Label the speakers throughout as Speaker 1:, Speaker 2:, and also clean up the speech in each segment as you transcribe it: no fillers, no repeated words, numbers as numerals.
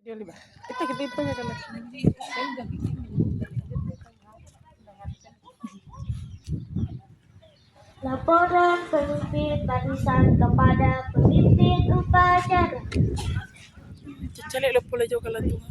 Speaker 1: Video liba. Kita itu ya kan.
Speaker 2: Laporan pemimpin barisan kepada pemimpin upacara.
Speaker 1: Cale lo pula jo kala tu.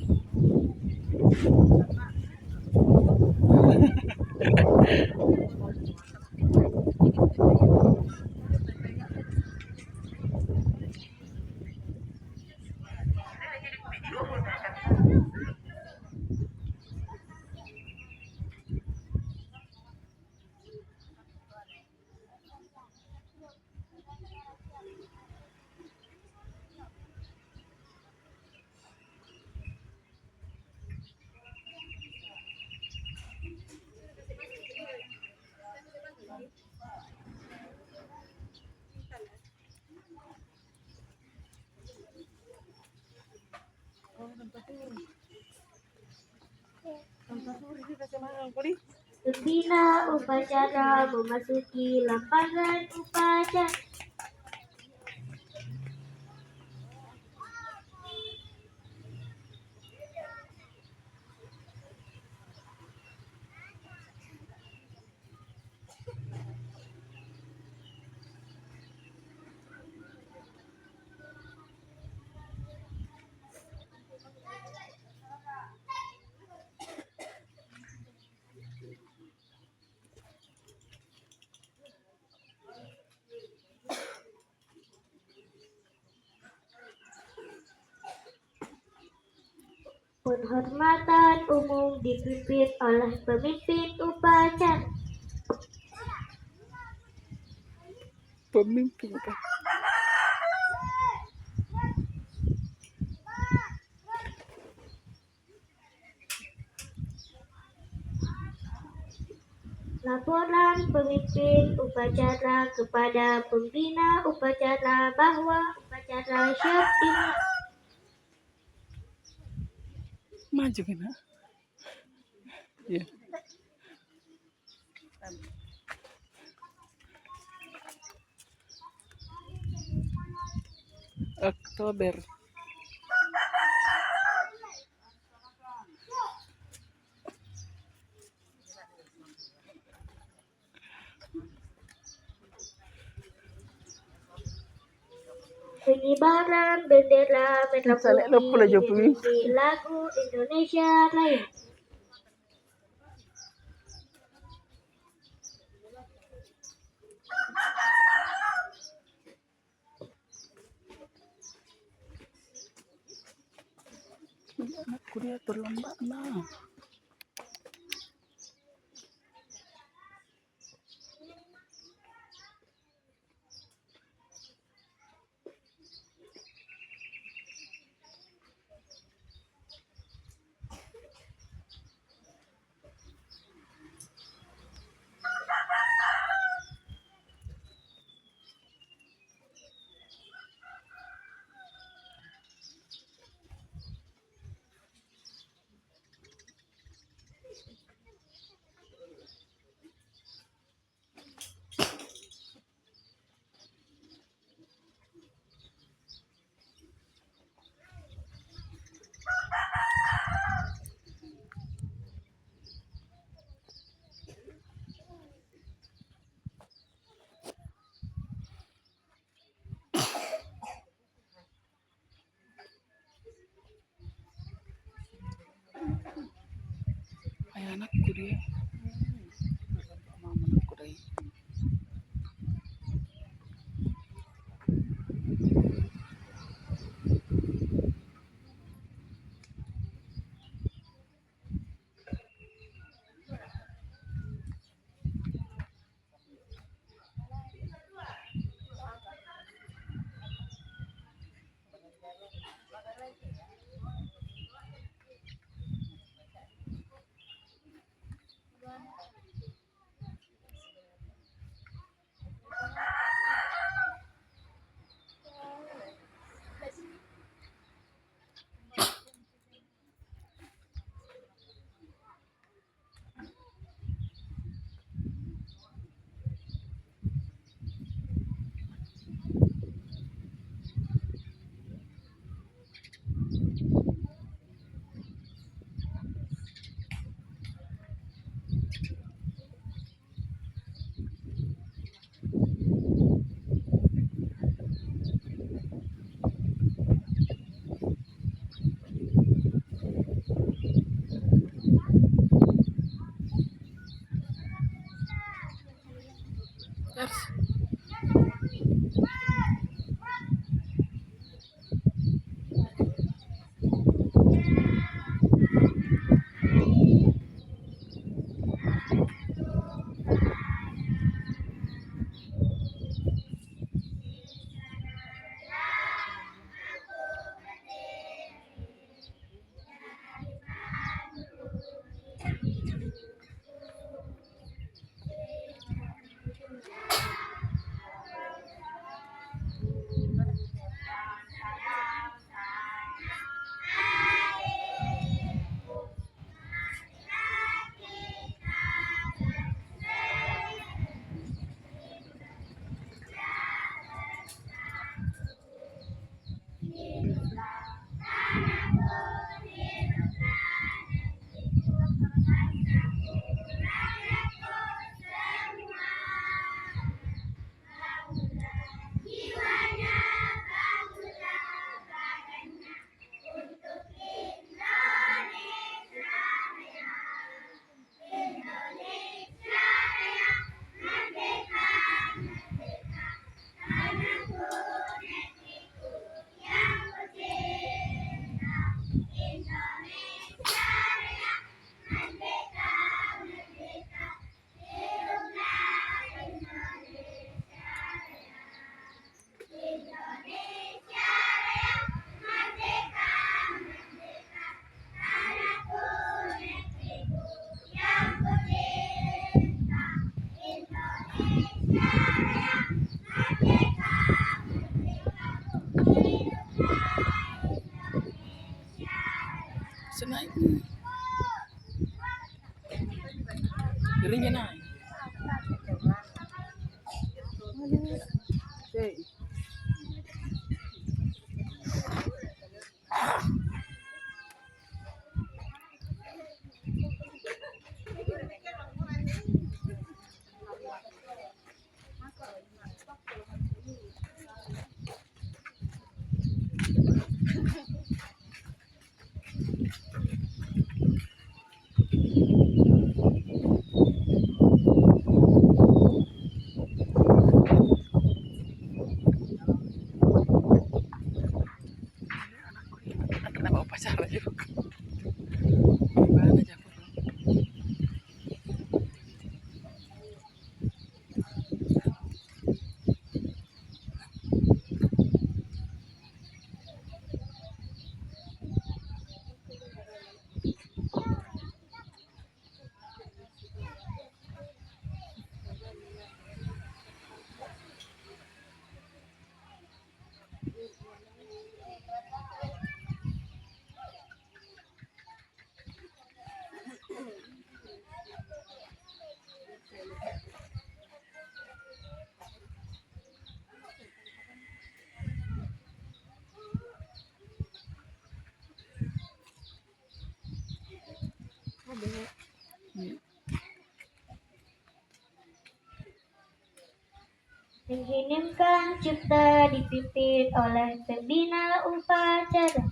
Speaker 2: Pembina upacara memasuki lapangan upacara. Penghormatan umum dipimpin oleh pemimpin upacara.
Speaker 1: Pemimpin apa?
Speaker 2: Laporan pemimpin upacara kepada pembina upacara bahwa upacara siap dimulai.
Speaker 1: Maju kena. Ya. Oktober.
Speaker 2: Pengibaran bendera merah
Speaker 1: Cale lo pula jo
Speaker 2: putih diikuti lagu Indonesia Raya.
Speaker 1: Anakku dia terlambat lah. Ay anakku dia. Mama anakku dai. bisa naik. Dirinya naik. Oke. Kenapa upacara juga? Gimana aja aku?
Speaker 2: Mengheningkan cipta dipimpin oleh pembina upacara.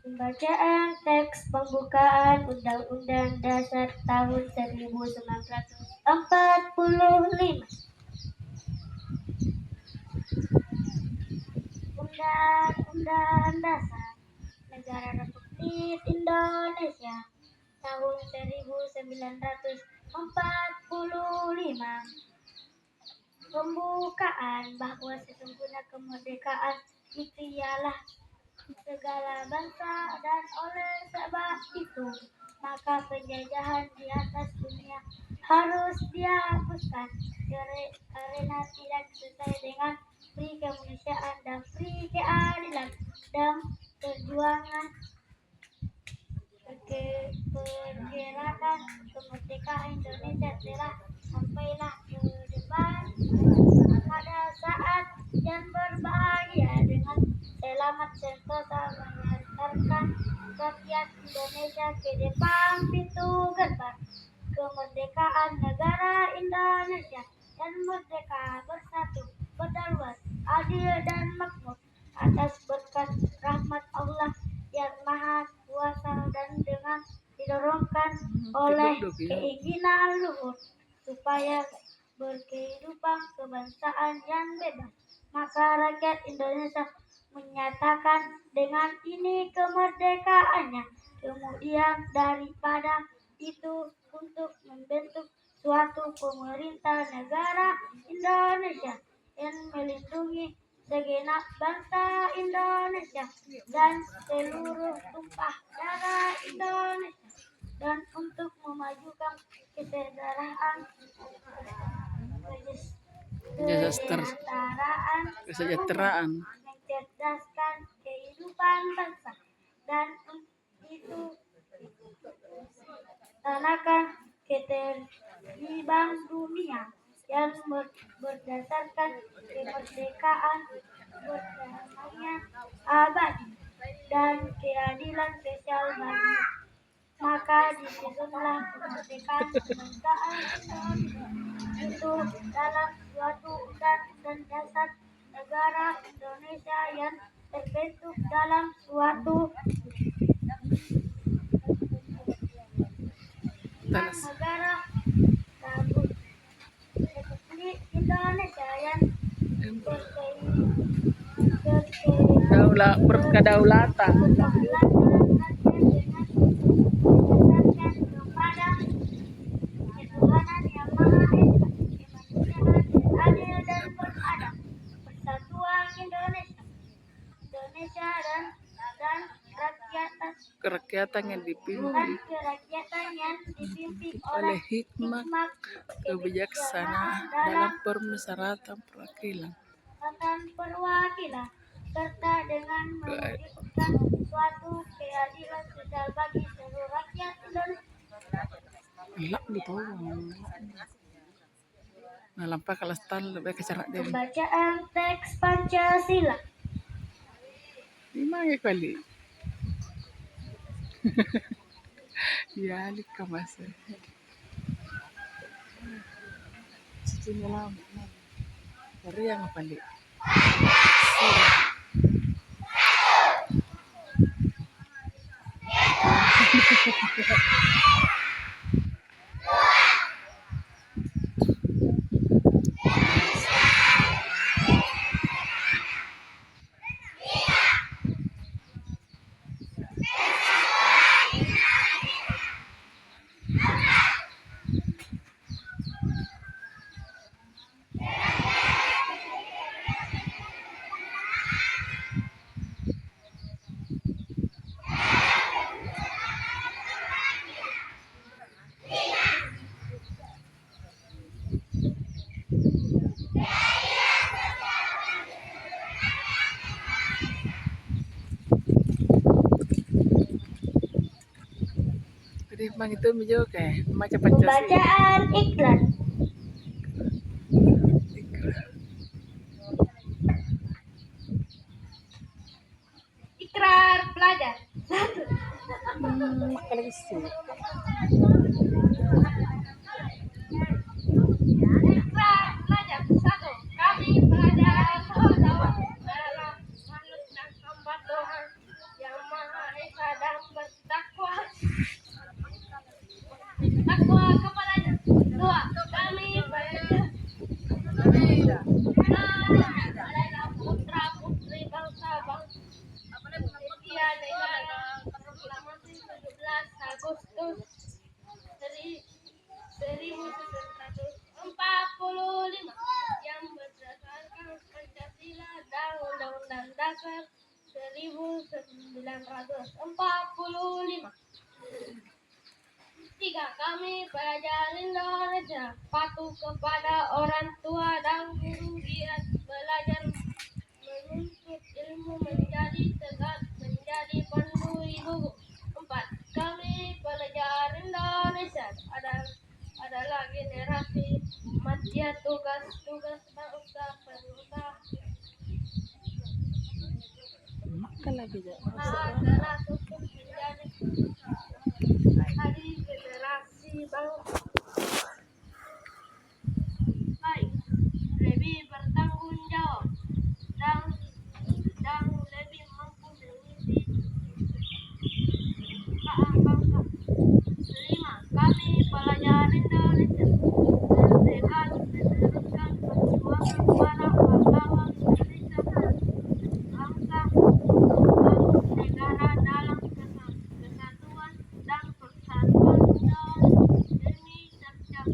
Speaker 2: Pembacaan teks pembukaan Undang-Undang Dasar tahun 1945. Undang-Undang Dasar Negara Republik Indonesia tahun 1945. Pembukaan bahwa sesungguhnya kemerdekaan itu ialah segala bangsa dan oleh sebab itu maka penjajahan di atas dunia harus dihapuskan karena tidak sesuai dengan pri kemanusiaan dan pri keadilan dan perjuangan pergerakan kemerdekaan Indonesia telah sampailah ke depan pada saat yang berbahagia dengan selamat sentosa mengantarkan rakyat Indonesia ke depan pintu gerbang kemerdekaan negara Indonesia yang merdeka, bersatu, berdaulat, adil dan makmur atas berkat rahmat Allah yang Maha Kuasa dan dengan didorongkan oleh keinginan luhur supaya berkehidupan kebangsaan yang bebas. Maka rakyat Indonesia menyatakan dengan ini kemerdekaannya. Kemudian daripada itu untuk membentuk suatu pemerintah negara Indonesia yang melindungi segenap bangsa Indonesia dan seluruh tumpah darah Indonesia dan untuk memajukan kesejahteraan
Speaker 1: kesejahteraan
Speaker 2: mencerdaskan kehidupan bangsa dan itu tanakan ketertiban dunia yang berdasarkan kemerdekaan, berdamainya abadi, dan keadilan sosial bagi. Maka disusunlah kemerdekaan kebangsaan Indonesia itu dalam suatu undang-undang dasar negara Indonesia yang terbentuk dalam suatu negara Republik Indonesia yang
Speaker 1: berkedaulatan.
Speaker 2: Berdasarkan kepada ketuhanan yang Maha Esa, kemanusiaan yang adil dan beradab, persatuan Indonesia dan
Speaker 1: Kerakyatan yang dipimpin oleh hikmat kebijaksanaan dalam permusyawaratan
Speaker 2: perwakilan serta dengan mewujudkan suatu keadilan sosial bagi seluruh rakyat Indonesia.
Speaker 1: Nah, lampai kalau stan lebih ke cara dia.
Speaker 2: Pembacaan teks Pancasila.
Speaker 1: Lima kali. Ya, lika masa. Cici lama. Dari yang apa nih? Jadi bang itu menjauh kayak macam Pancasila.
Speaker 2: Pembacaan iklan. Ikrar pelajar.
Speaker 1: Kalau bisa.
Speaker 2: Ikrar pelajar. 1. Kami pelajar tahun dalam manut dan sembah Tuhan yang Maha Esa dan bertakwa kepadanya. 2. Kami pelajar adalah putra putri bangsa-bangsa Indonesia negara proklamasi 17 Agustus 1945 yang berdasarkan Pancasila dan Undang-Undang Dasar 1945. 3. Kami pelajar Indonesia patuh kepada orang tua dan guru, giat belajar menuntut ilmu, menjadi tegak, menjadi pandu ibu. 4. Kami pelajar Indonesia adalah generasi madya tugas-tugas bangsa penuntut
Speaker 1: Makan lagi ya.
Speaker 2: adalah untuk menjadi hari generasi bangsa. Baik, lebih bertanggung jawab dan lebih mampu mengisi keadaan bangsa. 5. Kami pelajar Indonesia bertekad meneruskan perjuangan para pahlawan Indonesia, bangsa dan negara dalam kesatuan dan persatuan Indonesia demi tercapai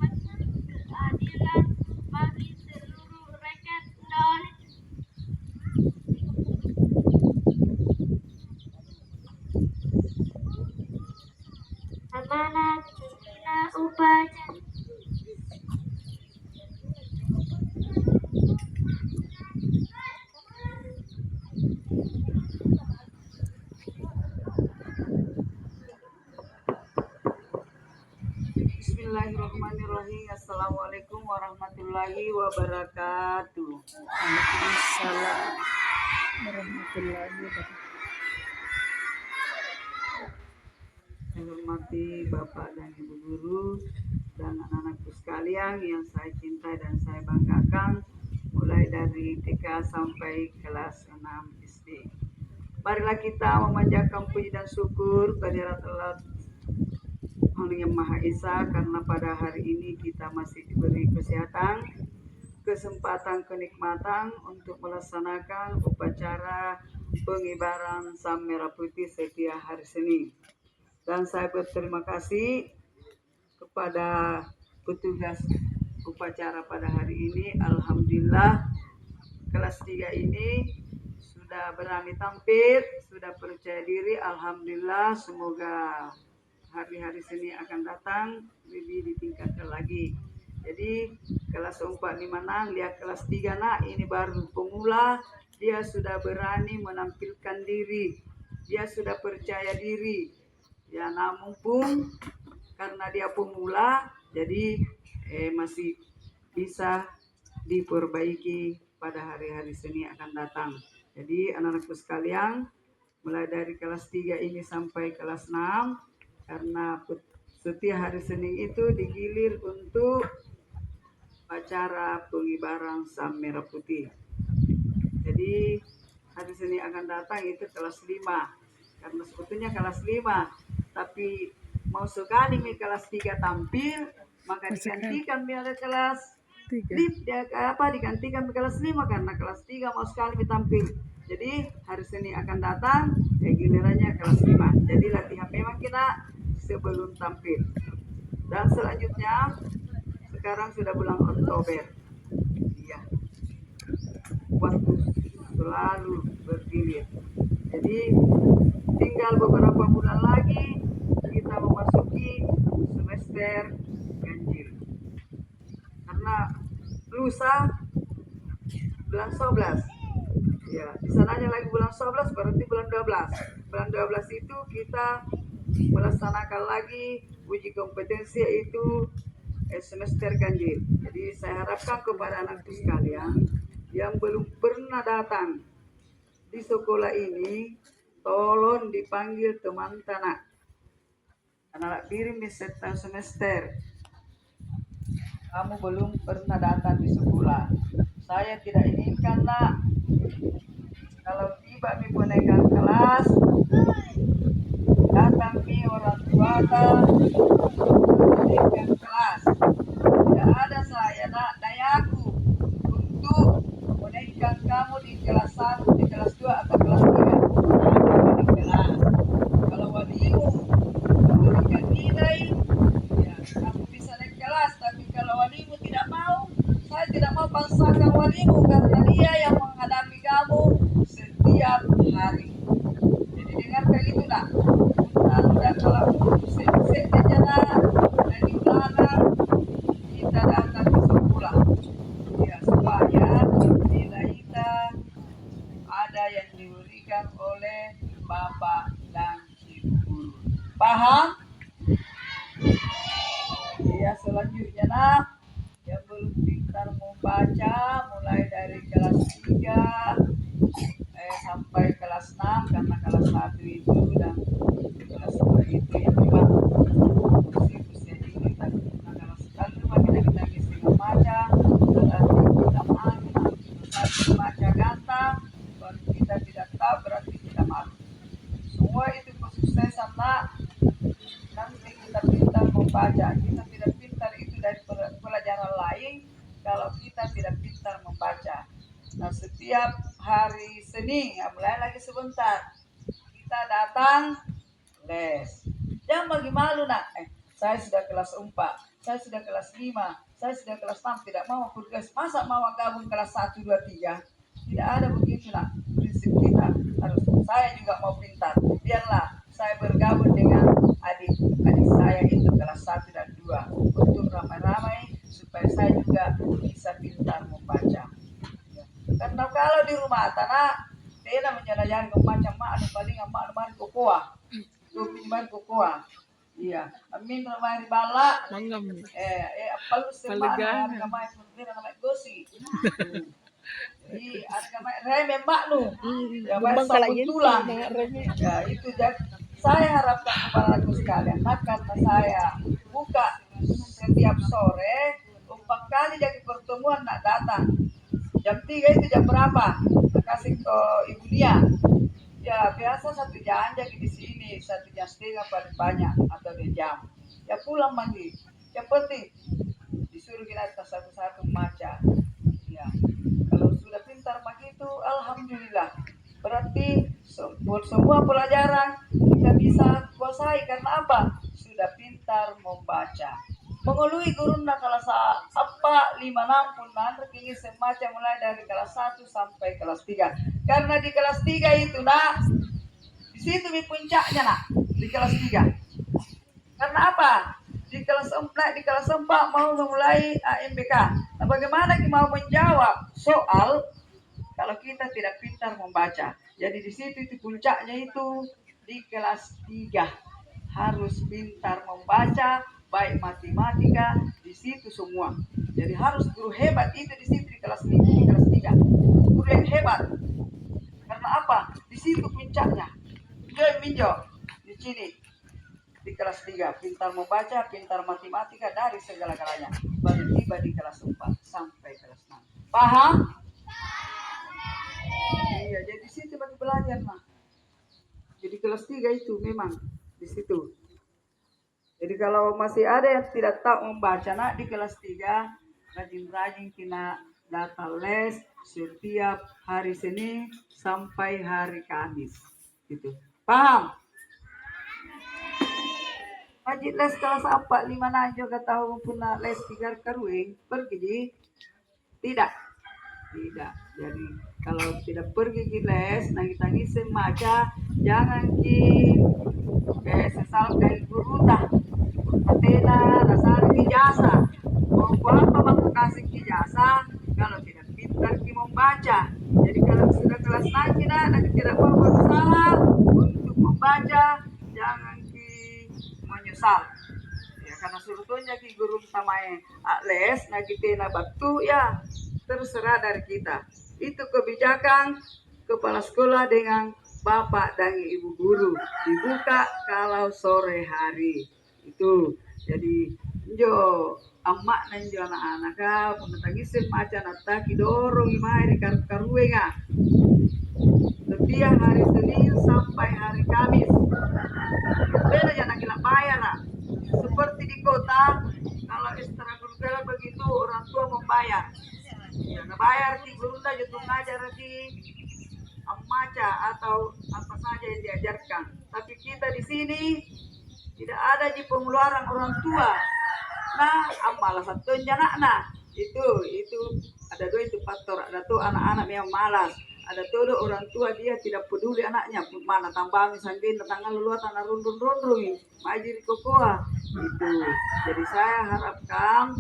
Speaker 3: Bismillahirrahmanirrahim. Assalamualaikum warahmatullahi wabarakatuh.
Speaker 1: Waalaikumsalam warahmatullahi wabarakatuh.
Speaker 3: Saya hormati Bapak dan Ibu Guru dan anak-anakku sekalian yang saya cintai dan saya banggakan, mulai dari TK sampai kelas 6 SD. Marilah kita memanjatkan puji dan syukur kehadirat Allah Yang Maha Esa, karena pada hari ini kita masih diberi kesehatan, kesempatan, kenikmatan untuk melaksanakan upacara pengibaran Sang Merah Putih setiap hari Senin. Dan saya berterima kasih kepada petugas upacara pada hari ini. Alhamdulillah, kelas 3 ini sudah berani tampil, sudah percaya diri. Alhamdulillah, semoga hari-hari sini akan datang lebih ditingkatkan lagi. Jadi kelas 4, 5, 6, lihat kelas 3 nak, ini baru pemula, dia sudah berani menampilkan diri, dia sudah percaya diri. Ya, namun pun karena dia pemula, jadi masih bisa diperbaiki pada hari-hari seni akan datang. Jadi anak-anakku sekalian, mulai dari kelas 3 ini sampai kelas 6, karena setiap hari Senin itu digilir untuk acara pengibaran Sang Merah Putih. Jadi hari Senin akan datang itu kelas 5, karena sebetulnya kelas 5, tapi mau sekali nih kelas 3 tampil, maka digantikan biar kelas digantikan kelas 5 karena kelas 3 mau sekali tampil. Jadi hari Senin akan datang gilirannya kelas 5. Jadi latihan memang kita sebelum tampil. Dan selanjutnya sekarang sudah bulan Oktober. Iya. Waktu selalu bergilir. Jadi tinggal beberapa bulan lagi kita memasuki semester ganjil. Karena lusa bulan 11. Ya, di sananya lagi bulan 11, berarti bulan 12. Bulan 12 itu kita melaksanakan lagi uji kompetensi, itu semester ganjil. Jadi saya harapkan kepada anak-anak sekalian yang belum pernah datang di sekolah ini, tolong dipanggil teman tanak. Anak-anak birim di semester kamu belum pernah datang di sekolah. Saya tidak inginkan nak, kalau tiba di boneka kelas datang di orang tua boneka kelas. Tidak ada saya nak dayaku untuk boneka kamu di kelas 1, di kelas 2 atau kelas 3 di kelas. Kalau walimu memberikan nilai, ya kamu bisa naik kelas. Tapi kalau walimu tidak mau, saya tidak mau paksakan walimu, karena dia yang menghadapi kamu setiap hari. Jadi dengarkan itu nak. Dan kalau sek jalan dari belakang kita datang ke sekolah, ya supaya nilai kita ada yang diberikan oleh Bapak dan Ibu guru. Paham? Ya, selanjutnya nak, yang belum pintar membaca mulai dari kelas 3 sampai kelas 6, karena kelas 1 itu dan kelas 2 itu yang memang usia ini, tapi kalau sekali kita bisa membaca, berarti kita malu. Baca gantang, baru kita tidak tahu, berarti kita malu. Semua itu kesuksesan nak, nanti kita pintar membaca. Kita tidak pintar itu dari pelajaran lain kalau kita tidak pintar membaca. Nah, setiap hari Senin, ya mulai lagi sebentar, kita datang les. Jangan bagi malu nak. Saya sudah kelas 4, saya sudah kelas 5, saya sudah kelas 6, tidak mau tugas. Masa mau gabung kelas 1, 2, 3? Tidak ada begitu nak. Prinsip kita harus, saya juga mau pintar. Biarlah saya bergabung dengan adik saya itu kelas 1 dan 2 untuk ramai-ramai supaya saya juga bisa pintar membaca. Karena kalau di rumah tanah, tidak menjelajahi membaca mak paling mak kokoa, pinjaman kokoa. Iya, amin ramai bala.
Speaker 1: Mangam.
Speaker 3: Apal semana
Speaker 1: Palagangan.
Speaker 3: kamay fundira kamay gosi. Jadi kamay reme mbak nu. Ya may
Speaker 1: Bumbang kalagin.
Speaker 3: tulang.
Speaker 1: Mga remi.
Speaker 3: Ya itu saya harapkan kepadaku sekalian, nah, karena saya buka setiap sore 4 kali dari pertemuan nak datang. Jam 3 itu jam berapa? Kasih ke Ibu Nia. Ya biasa 1 jam jadi di sini 1,5 jam paling banyak atau 2 jam. Ya pulang mandi. Yang penting disuruh kita satu-satu baca. Ya kalau sudah pintar begitu, alhamdulillah. Berarti semua pelajaran kita bisa kuasai karena apa? Sudah pintar membaca. Mengului guru nak kelas apa 5 6 pun nanti kini semacam mulai dari kelas 1 sampai kelas 3. Karena di kelas 3 itu nak di situ di puncaknya nak di kelas 3. Karena apa? Di kelas 4 mau memulai AMBK. Nah, bagaimana kita mau menjawab soal kalau kita tidak pintar membaca? Jadi di situ itu puncaknya itu di kelas 3 harus pintar membaca, baik matematika di situ semua. Jadi harus guru hebat itu di situ di kelas 3. Guru yang hebat. Karena apa? Di situ puncaknya. Minjo di sini di kelas 3 pintar membaca, pintar matematika dari segala-galanya. Baru tiba di kelas 4 sampai kelas 6. Paham? Iya, jadi di situ bagi belajar mah. Jadi kelas 3 itu memang di situ. Jadi kalau masih ada yang tidak tahu membaca nak di kelas 3, rajin-rajin kita data les setiap hari Senin sampai hari Kamis. Gitu. Paham? Wajib les kelas 4, 5 na juga tahu punya les 3 karuing pergi di? Tidak. Jadi kalau tidak pergi ke les, kita ngisi baca, jangan sesal kayak guru dah. Katena dasar ijazah. Mau apa mau kasih ijazah kalau tidak pintar membaca. Jadi kalau sudah kelas 6 nanti tidak mau berusaha untuk membaca, jangan menyesal. Ya karena sebetulnya ki guru sama les, kita batu ya. Terserah dari kita. Itu kebijakan kepala sekolah dengan bapak dan ibu guru. Dibuka kalau sore hari. Itu. Jadi, jo amak dan jo anak-anak pengetagi semacam nataki dorong imai di karuwe nga. Setiap hari Senin sampai hari Kamis. Beda jangan gila bayar lah. Seperti di kota, kalau ekstrakurikuler begitu orang tua membayar. Ya, bayar di guru saja untuk ngajar di membaca atau apa saja yang diajarkan. Tapi kita di sini tidak ada di pengeluaran orang tua. Nah, malas satunya anak. Itu ada dua itu faktor. Ada tuh anak-anak yang malas. Ada tuh orang tua dia tidak peduli anaknya. Mana tambah misalnya tanggal luar tanah rundun majir kokoa. Itu. Jadi saya harapkan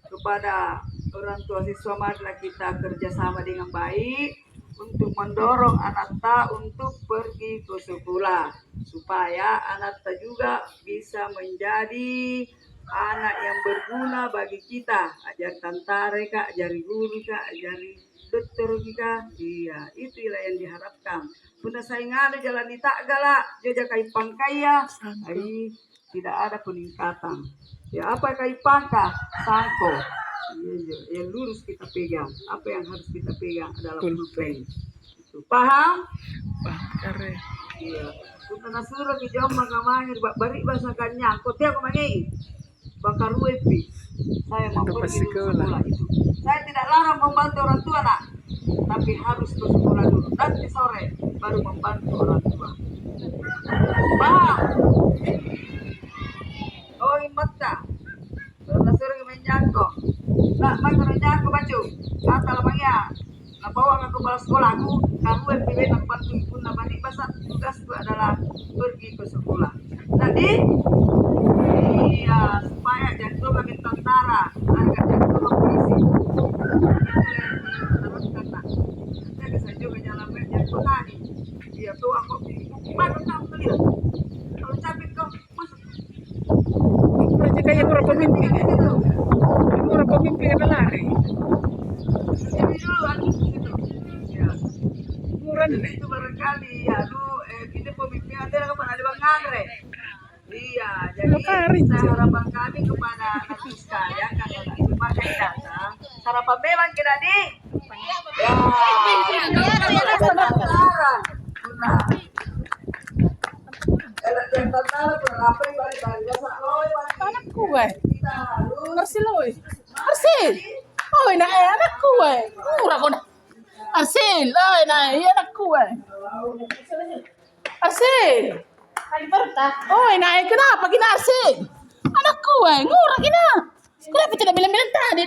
Speaker 3: kepada orang tua siswa marilah kita kerjasama dengan baik untuk mendorong anak ta untuk pergi ke sekolah supaya anak ta juga bisa menjadi anak yang berguna bagi kita. Ajar tantare kak, ajari guru kak, ajari dokter kak. Iya, itulah yang diharapkan. Puna saingan jalan di tak galak, jaga kai pangkaya, ai tidak ada peningkatan. Ya apa kai pangka sangko. Yang lurus kita pegang. Apa yang harus kita pegang adalah pulpen. Itu paham?
Speaker 1: Kare.
Speaker 3: Iya. Kita nasuruh di jauh makamangir bari bahasa kanya. Kote aku mangi. Bakar wepi. Saya mau pergi sekolah itu. Saya tidak larang membantu orang tua nak. Tapi harus ke sekolah dulu. Nanti sore baru membantu orang tua. Paham? Oh imata. Nasuruh menjangkau. Nak makan aku baju, kata lamang ya. Nak bawa aku ke sekolah aku, kamu yang pilih nak bantu pun nak balik bahasa tugas itu adalah pergi ke sekolah. Tadi, iya supaya jangan kami tentara, agar jangan polisi. Itu yang teruskan nak. Jadi saya juga jalan berjalan tadi. Iya tuh aku pilih. Mana kamu beli? Kalau capek kau masuk.
Speaker 1: kena lari.
Speaker 3: Ini dulu aku gitu. Ya.
Speaker 1: Murah nih.
Speaker 3: Itu barangkali ya ini pemimpin ada yang pernah di Bang Andre. Iya, jadi harapan kami kepada anak sekalian karena itu pakai datang. Harapan memang kita di. Ya. Tataran. Nah. Yang tataran berapa balik-balik masa loy
Speaker 4: Anakku we.
Speaker 3: kita harus
Speaker 4: Arsil we. Arsil. Oh, na anakku we. Murah ko na. Arsil, ay na anakku we. Arsil. Oh, na kenapa kita Arsil? Anakku we, murah kina. Kenapa tidak bilang-bilang tadi?